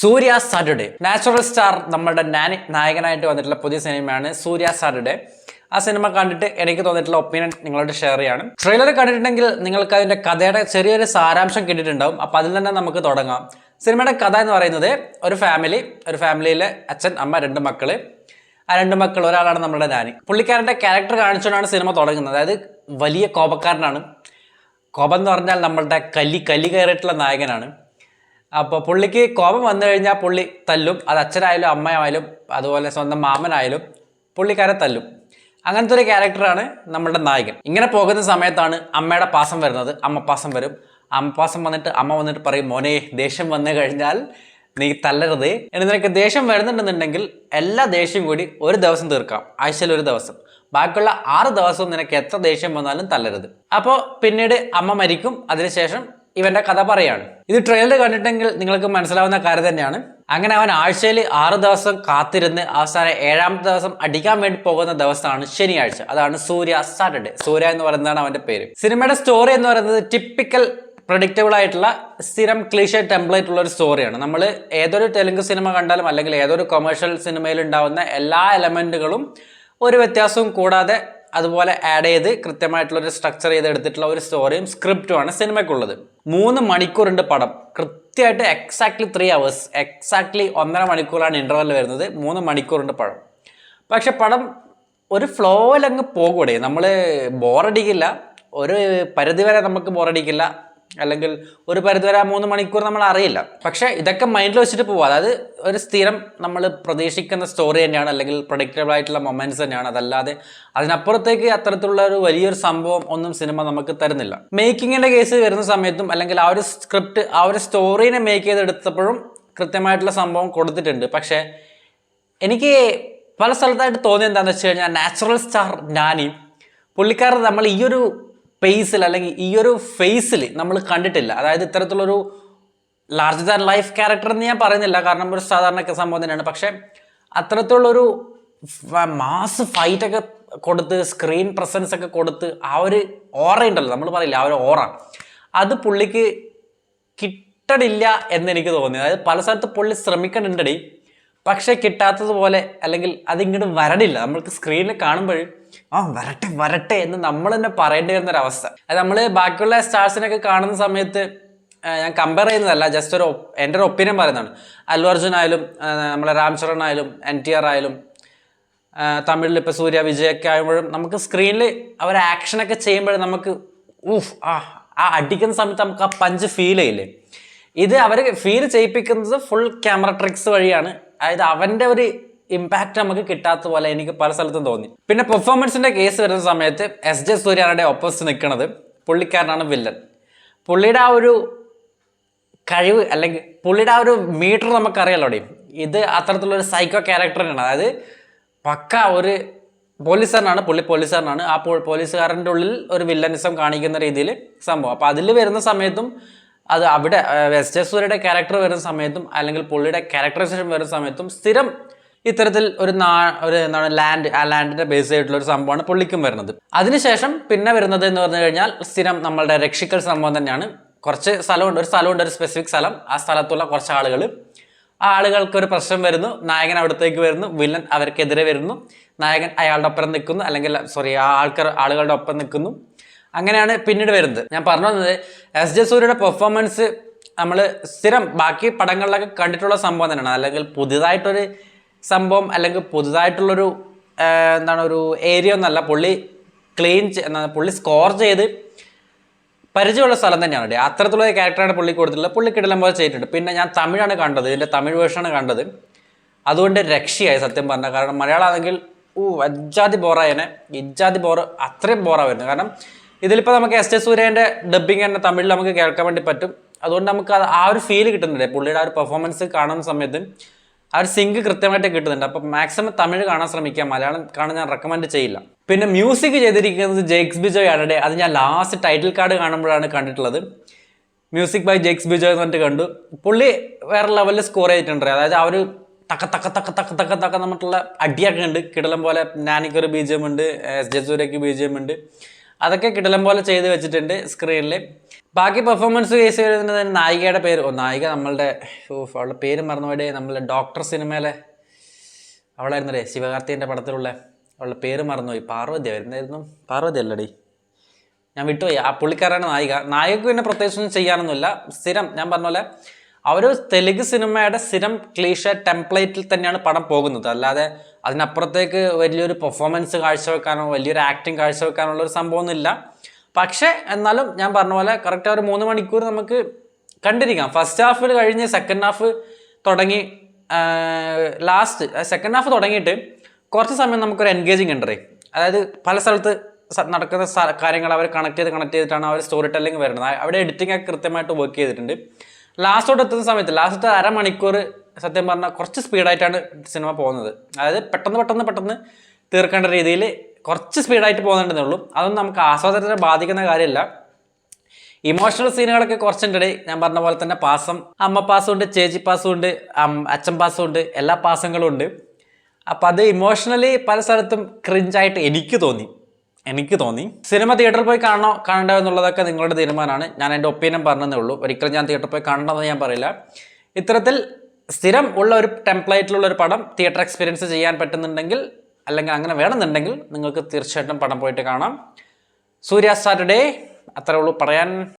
സൂര്യ Saturday natural star നമ്മുടെ നായകനായിട്ട് വന്നിട്ടുള്ള പുതിയ സിനിമയാണ് സൂര്യ സാറ്റർഡേ. ആ സിനിമ കണ്ടിട്ട് എനിക്ക് തോന്നിയിട്ടുള്ള ഒപ്പീനിയൻ നിങ്ങളോട് ഷെയർ ചെയ്യാണ്. ട്രെയിലർ കണ്ടിട്ടുണ്ടെങ്കിൽ നിങ്ങൾക്ക് അതിന്റെ കഥയുടെ ചെറിയൊരു സാരാംശം കിട്ടിയിട്ടുണ്ടാവും. അപ്പൊ അതിൽ തന്നെ നമുക്ക് തുടങ്ങാം. സിനിമയുടെ കഥ എന്ന് പറയുന്നത് ഒരു ഫാമിലിയിലെ അച്ഛൻ, അമ്മ, രണ്ട് മക്കള്. ആ രണ്ട് മക്കൾ, ഒരാളാണ് നമ്മുടെ നാനി. പുള്ളിക്കാരന്റെ ക്യാരക്ടർ കാണിച്ചുകൊണ്ടാണ് സിനിമ തുടങ്ങുന്നത്. അതായത് വലിയ കോപക്കാരനാണ്. കോപം എന്ന് പറഞ്ഞാൽ നമ്മളുടെ കലി കയറിയിട്ടുള്ള നായകനാണ്. അപ്പോൾ പുള്ളിക്ക് കോപം വന്നു കഴിഞ്ഞാൽ പുള്ളി തല്ലും. അത് അച്ഛനായാലും അമ്മയായാലും അതുപോലെ സ്വന്തം മാമനായാലും പുള്ളിക്കാരെ തല്ലും. അങ്ങനത്തെ ഒരു ക്യാരക്ടറാണ് നമ്മളുടെ നായകൻ. ഇങ്ങനെ പോകുന്ന സമയത്താണ് അമ്മയുടെ പാസം വരുന്നത്. അമ്മ പാസം വരും. അമ്മ പാസം വന്നിട്ട് അമ്മ വന്നിട്ട് പറയും, മോനെ ദേഷ്യം വന്നു കഴിഞ്ഞാൽ നീ തല്ലരുത്. ഇനി നിനക്ക് ദേഷ്യം വരുന്നുണ്ടെന്നുണ്ടെങ്കിൽ എല്ലാ ദേഷ്യം കൂടി ഒരു ദിവസം തീർക്കാം, ആഴ്ചയിൽ ഒരു ദിവസം. ബാക്കിയുള്ള 6 ദിവസവും നിനക്ക് എത്ര ദേഷ്യം വന്നാലും തല്ലരുത്. അപ്പോൾ പിന്നീട് അമ്മ മരിക്കും. അതിനുശേഷം ഇവന്റെ കഥ പറയാണ്. ഇത് ട്രെയിലർ കണ്ടിട്ടെങ്കിൽ നിങ്ങൾക്ക് മനസ്സിലാവുന്ന കാര്യം തന്നെയാണ്. അങ്ങനെ അവൻ ആഴ്ചയിൽ 6 ദിവസം കാത്തിരുന്ന് അവസാനം 7ാമത്തെ ദിവസം അടിക്കാൻ വേണ്ടി പോകുന്ന ദിവസമാണ് ശനിയാഴ്ച. അതാണ് സൂര്യ സാറ്റർഡേ. സൂര്യ എന്ന് പറയുന്നതാണ് അവന്റെ പേര്. സിനിമയുടെ സ്റ്റോറി എന്ന് പറയുന്നത് ടിപ്പിക്കൽ പ്രഡിക്റ്റബിൾ ആയിട്ടുള്ള സ്ഥിരം ക്ലീഷേ ടെംപ്ലേറ്റ് ഉള്ള ഒരു സ്റ്റോറിയാണ്. നമ്മൾ ഏതൊരു തെലുങ്ക് സിനിമ കണ്ടാലും അല്ലെങ്കിൽ ഏതൊരു കൊമേഴ്ഷ്യൽ സിനിമയിൽ ഉണ്ടാവുന്ന എല്ലാ എലമെന്റുകളും ഒരു വ്യത്യാസവും കൂടാതെ അതുപോലെ ആഡ് ചെയ്ത് കൃത്യമായിട്ടുള്ളൊരു സ്ട്രക്ചർ ചെയ്ത് എടുത്തിട്ടുള്ള ഒരു സ്റ്റോറിയും സ്ക്രിപ്റ്റുമാണ് സിനിമയ്ക്കുള്ളത്. 3 മണിക്കൂറുണ്ട് പടം. കൃത്യമായിട്ട് എക്സാക്ട്ലി 3 hours, എക്സാക്ട്ലി 1.5 മണിക്കൂറാണ് ഇന്റർവെൽ വരുന്നത്. 3 മണിക്കൂറുണ്ട് പടം. പക്ഷെ പടം ഒരു ഫ്ലോയിലങ്ങ് പോകൂടെ. നമ്മൾ ബോറടിക്കില്ല. ഒരു പരിധിവരെ നമുക്ക് ബോറടിക്കില്ല, അല്ലെങ്കിൽ ഒരു പരിധിവരെ 3 മണിക്കൂർ നമ്മൾ അറിയില്ല. പക്ഷെ ഇതൊക്കെ മൈൻഡിൽ വെച്ചിട്ട് പോവുക. അതായത് ഒരു സ്ഥിരം നമ്മൾ പ്രതീക്ഷിക്കുന്ന സ്റ്റോറി തന്നെയാണ്, അല്ലെങ്കിൽ പ്രൊഡിക്റ്റബിൾ ആയിട്ടുള്ള മൊമെന്റ്സ് തന്നെയാണ്. അതല്ലാതെ അതിനപ്പുറത്തേക്ക് അത്തരത്തിലുള്ള ഒരു വലിയൊരു സംഭവം ഒന്നും സിനിമ നമുക്ക് തരുന്നില്ല. മേക്കിങ്ങിന്റെ കേസ് വരുന്ന സമയത്തും അല്ലെങ്കിൽ ആ ഒരു സ്ക്രിപ്റ്റ്, ആ ഒരു സ്റ്റോറീനെ മേക്ക് ചെയ്തെടുത്തപ്പോഴും കൃത്യമായിട്ടുള്ള സംഭവം കൊടുത്തിട്ടുണ്ട്. പക്ഷെ എനിക്ക് പല സ്ഥലത്തായിട്ട് തോന്നിയത് എന്താണെന്ന് വെച്ച് കഴിഞ്ഞാൽ, നാച്ചുറൽ സ്റ്റാർ നാനി പുള്ളിക്കാരൻ നമ്മൾ ഈ ഒരു പേസിൽ അല്ലെങ്കിൽ ഈ ഒരു ഫേസിൽ നമ്മൾ കണ്ടിട്ടില്ല. അതായത് ഇത്തരത്തിലുള്ളൊരു ലാർജർ ദാൻ ലൈഫ് ക്യാരക്ടർ എന്ന് ഞാൻ പറയുന്നില്ല, കാരണം ഒരു സാധാരണ സംഭവം തന്നെയാണ്. പക്ഷെ അത്തരത്തിലുള്ളൊരു മാസ് ഫൈറ്റൊക്കെ കൊടുത്ത് സ്ക്രീൻ പ്രസൻസ് ഒക്കെ കൊടുത്ത് ആ ഒരു ഓറ ഉണ്ടല്ലോ, നമ്മൾ പറയില്ല, ആ ഒരു ഓറ, അത് പുള്ളിക്ക് കിട്ടണില്ല എന്നെനിക്ക് തോന്നി. അതായത് പല സ്ഥലത്ത് പുള്ളി ശ്രമിക്കണുണ്ടടി, പക്ഷെ കിട്ടാത്തതുപോലെ, അല്ലെങ്കിൽ അതിങ്ങോട്ട് വരണില്ല. നമ്മൾക്ക് സ്ക്രീനിൽ കാണുമ്പോൾ വരട്ടെ എന്ന് നമ്മൾ തന്നെ പറയേണ്ടി വരുന്നൊരവസ്ഥ. അത് നമ്മൾ ബാക്കിയുള്ള സ്റ്റാർസിനൊക്കെ കാണുന്ന സമയത്ത് ഞാൻ കമ്പയർ ചെയ്യുന്നതല്ല, ജസ്റ്റ് എൻ്റെ ഒരു ഒപ്പീനിയൻ പറയുന്നതാണ്. അല്ലു അർജുൻ ആയാലും നമ്മളെ രാം ചരൺ ആയാലും NTR ആയാലും തമിഴിൽ ഇപ്പോൾ സൂര്യ വിജയൊക്കെ ആകുമ്പോഴും നമുക്ക് സ്ക്രീനിൽ അവർ ആക്ഷനൊക്കെ ചെയ്യുമ്പോഴും നമുക്ക് ആ അടിക്കുന്ന സമയത്ത് നമുക്ക് ആ പഞ്ച് ഫീൽ ചെയ്യില്ലേ. ഇത് അവർ ഫീൽ ചെയ്യിപ്പിക്കുന്നത് ഫുൾ ക്യാമറ ട്രിക്സ് വഴിയാണ്. അതായത് അവൻ്റെ ഒരു ഇമ്പാക്റ്റ് നമുക്ക് കിട്ടാത്ത പോലെ എനിക്ക് പല സ്ഥലത്തും തോന്നി. പിന്നെ പെർഫോമൻസിന്റെ കേസ് വരുന്ന സമയത്ത് SJ സൂര്യയുടെ ഓപ്പോസിറ്റ് നിൽക്കുന്നത് പുള്ളിക്കാരനാണ് വില്ലൻ. പുള്ളിയുടെ ആ ഒരു കഴിവ് അല്ലെങ്കിൽ പുള്ളിയുടെ ആ ഒരു മീറ്റർ നമുക്കറിയാലോ. ഇത് അത്തരത്തിലുള്ളൊരു സൈക്കോ ക്യാരക്ടറിനാണ്. അതായത് പക്ക ഒരു പോലീസുകാരനാണ്. പുള്ളി പോലീസുകാരനാണ്. ആ പോലീസുകാരൻ്റെ ഉള്ളിൽ ഒരു വില്ലനിസം കാണിക്കുന്ന രീതിയിൽ സംഭവം. അപ്പോൾ അതിൽ വരുന്ന സമയത്തും അത് അവിടെ SJ സൂര്യയുടെ ക്യാരക്ടർ വരുന്ന സമയത്തും അല്ലെങ്കിൽ പുള്ളിയുടെ ക്യാരക്ടറൈസേഷൻ വരുന്ന സമയത്തും സ്ഥിരം ഇത്തരത്തിൽ ഒരു എന്താണ് ലാൻഡിന്റെ ബേസ് ആയിട്ടുള്ള ഒരു സംഭവമാണ് പുള്ളിക്കും വരുന്നത്. അതിനുശേഷം പിന്നെ വരുന്നത് എന്ന് പറഞ്ഞു കഴിഞ്ഞാൽ സ്ഥിരം നമ്മളുടെ രക്ഷിക്കൽ സംഭവം തന്നെയാണ്. കുറച്ച് സ്ഥലമുണ്ട്, ഒരു സ്പെസിഫിക് സ്ഥലം. ആ സ്ഥലത്തുള്ള കുറച്ച് ആളുകൾ, ആ ആളുകൾക്ക് ഒരു പ്രശ്നം വരുന്നു. നായകൻ അവിടത്തേക്ക് വരുന്നു, വില്ലൻ അവർക്കെതിരെ വരുന്നു. നായകൻ അയാളുടെ ഒപ്പം നിൽക്കുന്നു, അല്ലെങ്കിൽ ആ ആളുകളുടെ ഒപ്പം നിൽക്കുന്നു. അങ്ങനെയാണ് പിന്നീട് വരുന്നത്. ഞാൻ പറഞ്ഞു വന്നത് SJ സൂര്യയുടെ പെർഫോമൻസ് നമ്മൾ സ്ഥിരം ബാക്കി പടങ്ങളിലൊക്കെ കണ്ടിട്ടുള്ള സംഭവം തന്നെയാണ്. അല്ലെങ്കിൽ പുതിയതായിട്ടൊരു സംഭവം അല്ലെങ്കിൽ പുതുതായിട്ടുള്ളൊരു ഒരു ഏരിയ ഒന്നല്ല. പുള്ളി പുള്ളി സ്കോർ ചെയ്ത് പരിചയമുള്ള സ്ഥലം തന്നെയാണ്. അത്തരത്തിലുള്ള ക്യാരക്ടറാണ് പുള്ളി കൊടുത്തിട്ടുള്ളത്. പുള്ളി കിടലം പോലെ ചെയ്തിട്ടുണ്ട്. പിന്നെ ഞാൻ തമിഴാണ് കണ്ടത്, ഇതിൻ്റെ തമിഴ് വേർഷനാണ് കണ്ടത്. അതുകൊണ്ട് രക്ഷയായി സത്യം പറഞ്ഞാൽ. കാരണം മലയാളമാണെങ്കിൽ ഇജ്ജാതി ബോറായനെ, അത്രയും ബോറാ വരുന്നത്. കാരണം ഇതിലിപ്പോൾ നമുക്ക് SJ സൂര്യൻ്റെ ഡബ്ബിങ് തന്നെ തമിഴിൽ നമുക്ക് കേൾക്കാൻ വേണ്ടി പറ്റും. അതുകൊണ്ട് നമുക്ക് ആ ഒരു ഫീൽ കിട്ടുന്നുണ്ട്. പുള്ളിയുടെ ആ ഒരു പെർഫോമൻസ് കാണുന്ന സമയത്ത് ആ ഒരു സിങ്ക് കൃത്യമായിട്ട് കിട്ടുന്നുണ്ട്. അപ്പം മാക്സിമം തമിഴ് കാണാൻ ശ്രമിക്കുക, മലയാളം കാണാൻ ഞാൻ റെക്കമെൻഡ് ചെയ്യില്ല. പിന്നെ മ്യൂസിക് ചെയ്തിരിക്കുന്നത് ജെയ്ക്സ് ബിജോയ് ആണ്. അത് ഞാൻ ലാസ്റ്റ് ടൈറ്റിൽ കാർഡ് കാണുമ്പോഴാണ് കണ്ടിട്ടുള്ളത്. മ്യൂസിക് ബൈ ജെയ്ക്സ് ബിജോയ് എന്ന് പറഞ്ഞിട്ട് കണ്ടു. പുള്ളി വേറെ ലെവലിൽ സ്കോർ ചെയ്തിട്ടുണ്ട്. അതായത് ആ ഒരു തക്ക നമ്മട്ടുള്ള അടിയൊക്കെ ഉണ്ട്. കിടലം പോലെ നാനിക്കൊരു BGM ഉണ്ട്, SJ സൂര്യക്ക് BGM ഉണ്ട്. അതൊക്കെ കിടലം പോലെ ചെയ്ത് വെച്ചിട്ടുണ്ട് സ്ക്രീനിൽ. ബാക്കി പെർഫോമൻസ് കേസ് വരുന്നത് നായികയുടെ പേര്, നായിക നമ്മളുടെ അവളുടെ പേര് മറന്നുപോയി, നമ്മളുടെ ഡോക്ടർ സിനിമയിലെ അവളായിരുന്നല്ലേ ശിവകാർത്തികൻ്റെ പടത്തിലുള്ള, അവളുടെ പേര് മറന്നുപോയി, പാർവതി വരുന്നായിരുന്നു, പാർവതി അല്ലടി, ഞാൻ വിട്ടുപോയി. ആ പുള്ളിക്കാരാണ് നായിക. നായികക്ക് പിന്നെ പ്രത്യേകിച്ചൊന്നും ചെയ്യാനൊന്നുമില്ല. സ്ഥിരം ഞാൻ പറഞ്ഞ പോലെ അവർ തെലുങ്ക് സിനിമയുടെ സ്ഥിരം ക്ലീഷ ടെംപ്ലേറ്റിൽ തന്നെയാണ് പടം പോകുന്നത്. അല്ലാതെ അതിനപ്പുറത്തേക്ക് വലിയൊരു പെർഫോമൻസ് കാഴ്ചവെക്കാനോ വലിയൊരു ആക്ടിങ് കാഴ്ചവെക്കാനുള്ള ഒരു സംഭവമൊന്നുമില്ല. പക്ഷേ എന്നാലും ഞാൻ പറഞ്ഞ പോലെ കറക്റ്റ് ഒരു 3 മണിക്കൂർ നമുക്ക് കണ്ടിരിക്കാം. ഫസ്റ്റ് ഹാഫിൽ കഴിഞ്ഞ് സെക്കൻഡ് ഹാഫ് തുടങ്ങി, ലാസ്റ്റ് സെക്കൻഡ് ഹാഫ് തുടങ്ങിയിട്ട് കുറച്ച് സമയം നമുക്കൊരു എൻഗേജിങ് ഉണ്ട്. അതായത് പല സ്ഥലത്ത് നടക്കുന്ന കാര്യങ്ങൾ അവർ കണക്ട് ചെയ്തിട്ടാണ് അവർ സ്റ്റോറി ടെല്ലിങ് വരുന്നത്. അവിടെ എഡിറ്റിംഗ് ഒക്കെ കൃത്യമായിട്ട് വർക്ക് ചെയ്തിട്ടുണ്ട്. ലാസ്റ്റോട്ട് എത്തുന്ന സമയത്ത് ലാസ്റ്റത്തെ അരമണിക്കൂർ സത്യം പറഞ്ഞാൽ കുറച്ച് സ്പീഡായിട്ടാണ് സിനിമ പോകുന്നത്. അതായത് പെട്ടെന്ന് തീർക്കേണ്ട രീതിയിൽ കുറച്ച് സ്പീഡായിട്ട് പോകുന്നുണ്ടെന്നേ ഉള്ളൂ. അതൊന്നും നമുക്ക് ആസ്വാദനത്തെ ബാധിക്കുന്ന കാര്യമല്ല. ഇമോഷണൽ സീനുകളൊക്കെ കുറച്ചുണ്ട്. ഞാൻ പറഞ്ഞ പോലെ തന്നെ പാസം, അമ്മ പാസം ഉണ്ട്, ചേച്ചി പാസം ഉണ്ട്, അച്ഛൻ പാസം ഉണ്ട്, എല്ലാ പാസങ്ങളും ഉണ്ട്. അപ്പം അത് ഇമോഷണലി പല സ്ഥലത്തും ക്രിഞ്ചായിട്ട് എനിക്ക് തോന്നി. സിനിമ തിയേറ്ററിൽ പോയി കാണണ്ടോ എന്നുള്ളതൊക്കെ നിങ്ങളുടെ തീരുമാനമാണ്. ഞാൻ എൻ്റെ ഒപ്പീനിയൻ പറഞ്ഞതേ ഉള്ളൂ. ഒരിക്കലും ഞാൻ തിയേറ്ററിൽ പോയി കാണണമെന്ന് ഞാൻ പറയില്ല. ഇത്തരത്തിൽ സ്ഥിരം ഉള്ള ഒരു ടെംപ്ലേറ്റിലുള്ള ഒരു പടം തിയേറ്റർ എക്സ്പീരിയൻസ് ചെയ്യാൻ പറ്റുന്നുണ്ടെങ്കിൽ, അല്ലെങ്കിൽ അങ്ങനെ വേണമെന്നുണ്ടെങ്കിൽ നിങ്ങൾക്ക് തീർച്ചയായിട്ടും പടം പോയിട്ട് കാണാം. സൂര്യ സാറ്റർഡേ, അത്രേ ഉള്ളൂ പറയാൻ.